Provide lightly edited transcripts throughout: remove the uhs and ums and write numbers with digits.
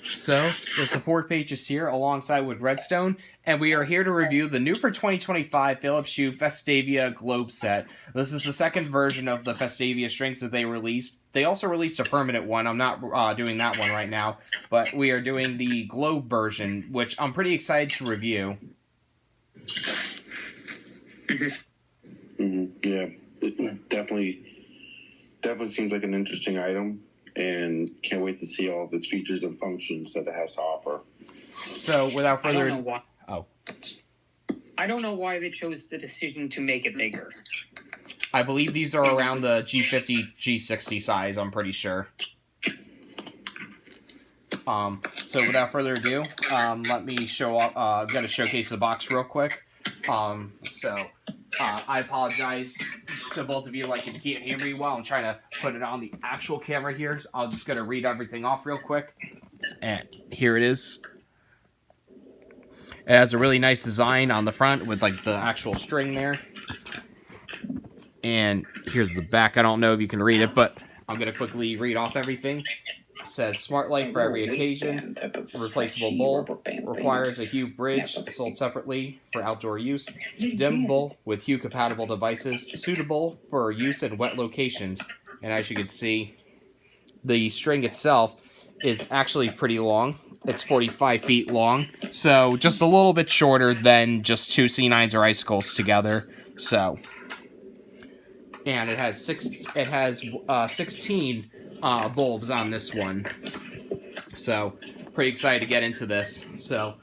So, the support page is here alongside with Redstone, and we are here to review the new for 2025 Philips Hue Festavia Globe set. This is the second version of the Festavia strings that they released. They also released a permanent one. I'm not doing that one right now, but we are doing the Globe version, which I'm pretty excited to review. Yeah, it definitely seems like an interesting item, and can't wait to see all of its features and functions that it has to offer. So, without further ado, I don't know why they chose the decision to make it bigger. I believe these are around the G50, G60 size, I'm pretty sure. So without further ado, let me show off, I'm going to showcase the box real quick. I apologize to both of you, like, if you can't hear me well. I'm trying to put it on the actual camera here. So I'm just going to read everything off real quick. And here it is. It has a really nice design on the front with, like, the actual string there. And here's the back. I don't know if you can read it, but I'm going to quickly read off everything. It says, Smart Light for every occasion, replaceable bulb, requires a Hue bridge, sold separately for outdoor use, dimmable with Hue-compatible devices, suitable for use in wet locations. And as you can see, the string itself is actually pretty long. It's 45 feet long, so just a little bit shorter than just two C9s or icicles together. So, and it has 16 bulbs on this one. So, pretty excited to get into this. So,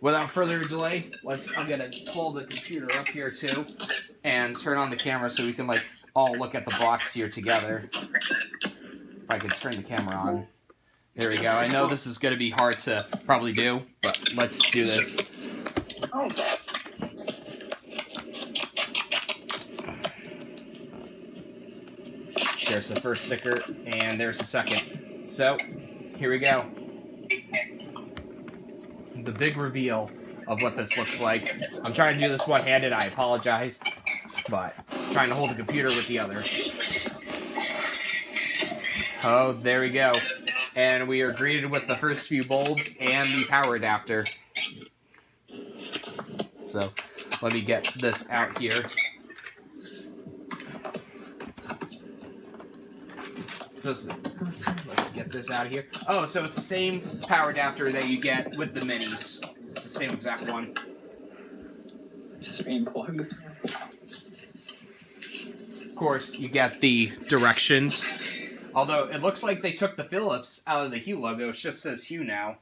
without further delay, I'm gonna pull the computer up here too, and turn on the camera so we can all look at the box here together. If I could turn the camera on. There we go. I know this is going to be hard to probably do, but let's do this. There's the first sticker, and there's the second. So, here we go. The big reveal of what this looks like. I'm trying to do this one-handed. I apologize, but I'm trying to hold the computer with the other. Oh, there we go. And we are greeted with the first few bulbs and the power adapter. So, let me get this out here. Let's get this out of here. Oh, so it's the same power adapter that you get with the minis. It's the same exact one. Same plug. Of course, you get the directions. Although, it looks like they took the Philips out of the Hue logo. It just says Hue now.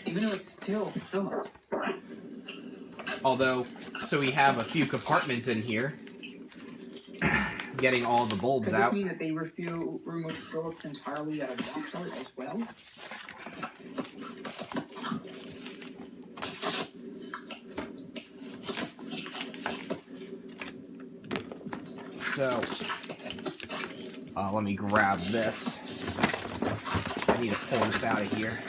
Even though it's still Philips. Although, so we have a few compartments in here. Getting all the bulbs out. Does this mean that they removed Philips entirely out of box art as well? So, let me grab this. I need to pull this out of here.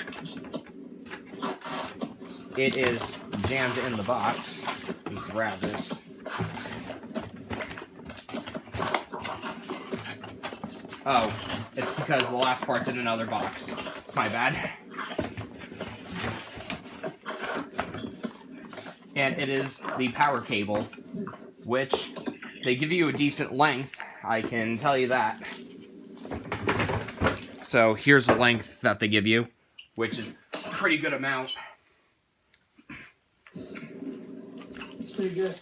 It is jammed in the box. Let me grab this. Oh, it's because the last part's in another box. My bad. And it is the power cable, which they give you a decent length, I can tell you that. So here's the length that they give you, which is a pretty good amount. It's pretty good.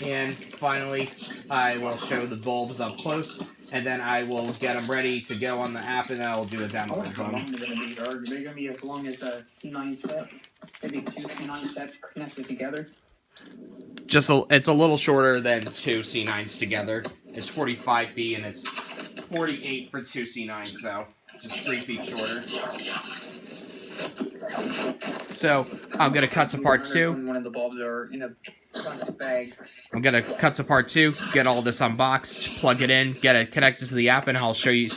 And finally, I will show the bulbs up close, and then I will get them ready to go on the app, and I'll do a demo of them. How long are they going to be? Are they going to be as long as a C9 set? Maybe two C9 sets connected together? It's a little shorter than two C9s together. It's 45 feet, and it's 48 for two C9s, so just 3 feet shorter. So, I'm going to cut to part 2. One of the bulbs are in a plastic bag. I'm going to cut to part 2, get all this unboxed, plug it in, get it connected to the app, and I'll see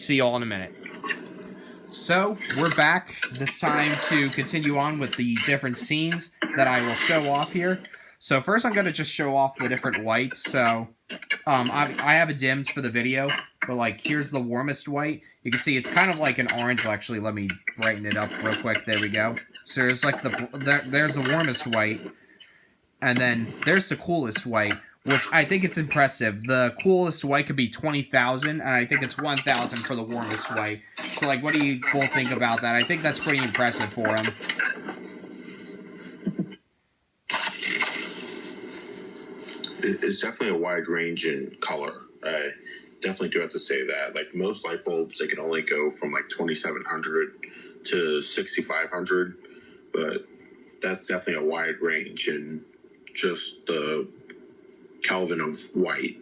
you all in a minute. So, we're back, this time to continue on with the different scenes that I will show off here. So first I'm going to just show off the different lights. So I have it dimmed for the video, but like here's the warmest white. You can see it's kind of like an orange. Actually, let me brighten it up real quick. There we go. So there's like there's the warmest white, and then there's the coolest white, which I think it's impressive. The coolest white could be 20,000, and I think it's 1,000 for the warmest white. So like, what do you both think about that? I think that's pretty impressive for him. It's definitely a wide range in color. I definitely do have to say that. Like most light bulbs, they can only go from like 2,700 to 6,500, but that's definitely a wide range in just the Kelvin of white.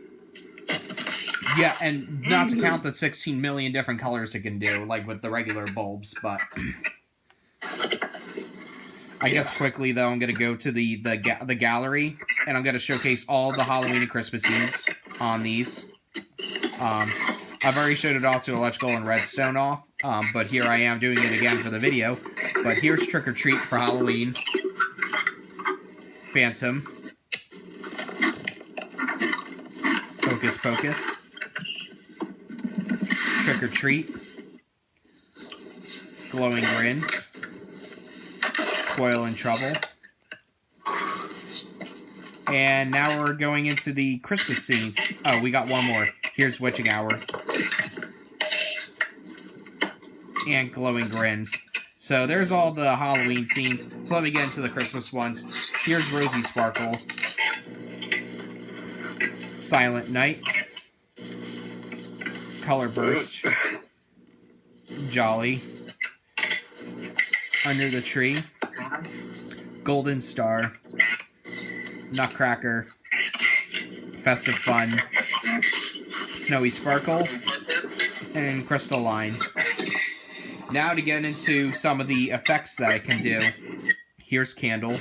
Yeah, and not to count the 16 million different colors it can do, like with the regular bulbs, but... I guess quickly, though, I'm going to go to the gallery, and I'm going to showcase all the Halloween and Christmas scenes on these. I've already showed it all to electrical and redstone off, but here I am doing it again for the video. But here's Trick or Treat for Halloween. Phantom. Hocus Pocus. Trick or Treat. Glowing Grins. Spoil in Trouble. And now we're going into the Christmas scenes. Oh, we got one more. Here's Witching Hour. And Glowing Grins. So there's all the Halloween scenes. So let me get into the Christmas ones. Here's Rosy Sparkle. Silent Night. Color Burst. Jolly. Under the Tree. Golden Star, Nutcracker, Festive Fun, Snowy Sparkle, and Crystalline. Now to get into some of the effects that I can do. Here's Candle.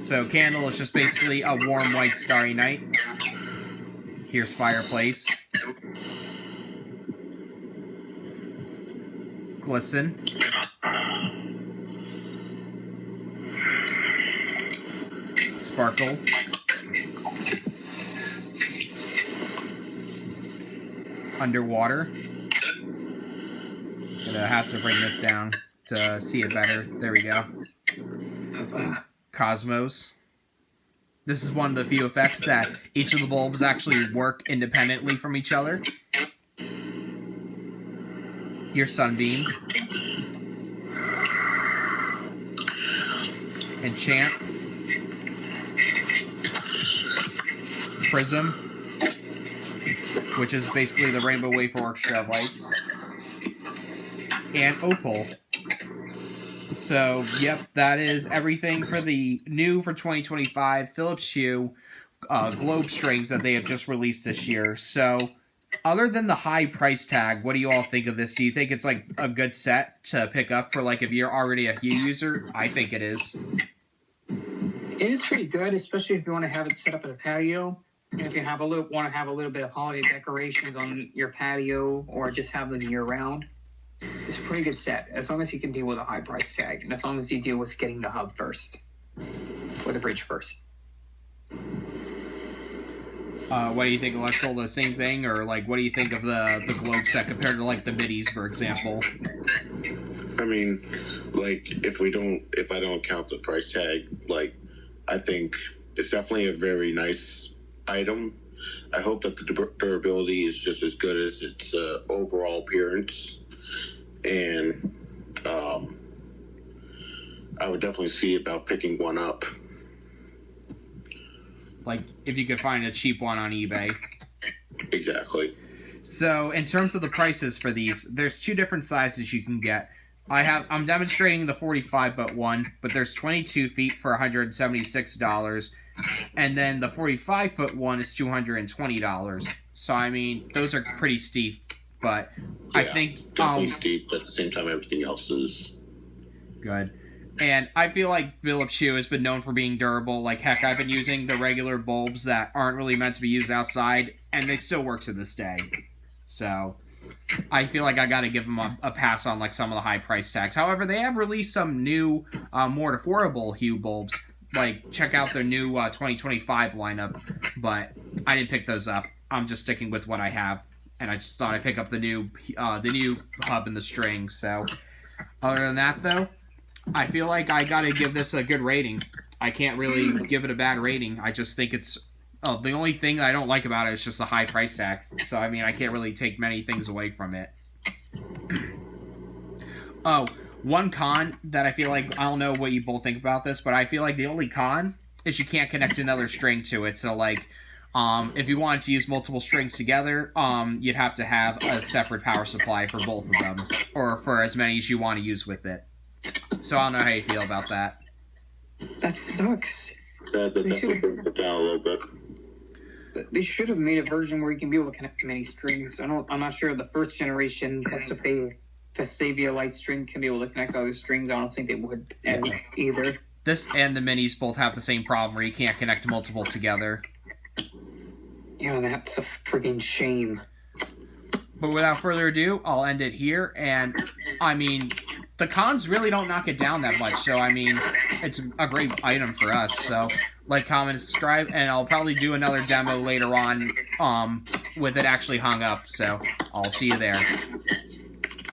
So Candle is just basically a warm white starry night. Here's Fireplace. Glisten. Sparkle. Underwater. Gonna have to bring this down to see it better. There we go. Cosmos. This is one of the few effects that each of the bulbs actually work independently from each other. Here's Sunbeam. Enchant. Prism, which is basically the Rainbow Wafer Orchestra of lights, and Opal. So, yep, that is everything for the new for 2025 Philips Hue Globe strings that they have just released this year. So, other than the high price tag, what do you all think of this? Do you think it's like a good set to pick up for like if you're already a Hue user? I think it is. It is pretty good, especially if you want to have it set up in a patio. And if you want to have a little bit of holiday decorations on your patio, or just have them year round, it's a pretty good set. As long as you can deal with a high price tag, and as long as you deal with getting the hub first, or the bridge first. What do you think, Electrical? The same thing, or like, what do you think of the Globe set compared to like the midis, for example? I mean, like if I don't count the price tag, like I think it's definitely a very nice item. I hope that the durability is just as good as its overall appearance, and I would definitely see about picking one up. Like, if you could find a cheap one on eBay. Exactly. So, in terms of the prices for these, there's two different sizes you can get. I'm demonstrating the 45-foot one, but there's 22 feet for $176, and then the 45-foot one is $220. So, I mean, those are pretty steep, but yeah, I think... definitely steep, but at the same time, everything else is... good. And I feel like Philips Hue has been known for being durable. Like, heck, I've been using the regular bulbs that aren't really meant to be used outside, and they still work to this day. So, I feel like I gotta give them a pass on, like, some of the high price tags. However, they have released some new, more affordable Hue bulbs. like check out their new 2025 lineup, but I didn't pick those up. I'm just sticking with what I have, and I just thought I'd pick up the new hub and the string. So other than that, though, I feel like I gotta give this a good rating. I can't really give it a bad rating. I just think it's the only thing I don't like about it is just the high price tag. So I mean, I can't really take many things away from it. Oh, one con that I feel like, I don't know what you both think about this, but I feel like the only con is you can't connect another string to it. So like, if you wanted to use multiple strings together, you'd have to have a separate power supply for both of them, or for as many as you want to use with it. So I don't know how you feel about that. That sucks. That definitely brings it down a little bit. They should have made a version where you can be able to connect many strings. I'm not sure the first generation Festavia Light string can be able to connect other strings. I don't think they would either. This and the minis both have the same problem where you can't connect multiple together. Yeah, that's a freaking shame. But without further ado, I'll end it here. And, I mean, the cons really don't knock it down that much. So, I mean, it's a great item for us. So, like, comment, subscribe, and I'll probably do another demo later on with it actually hung up. So, I'll see you there.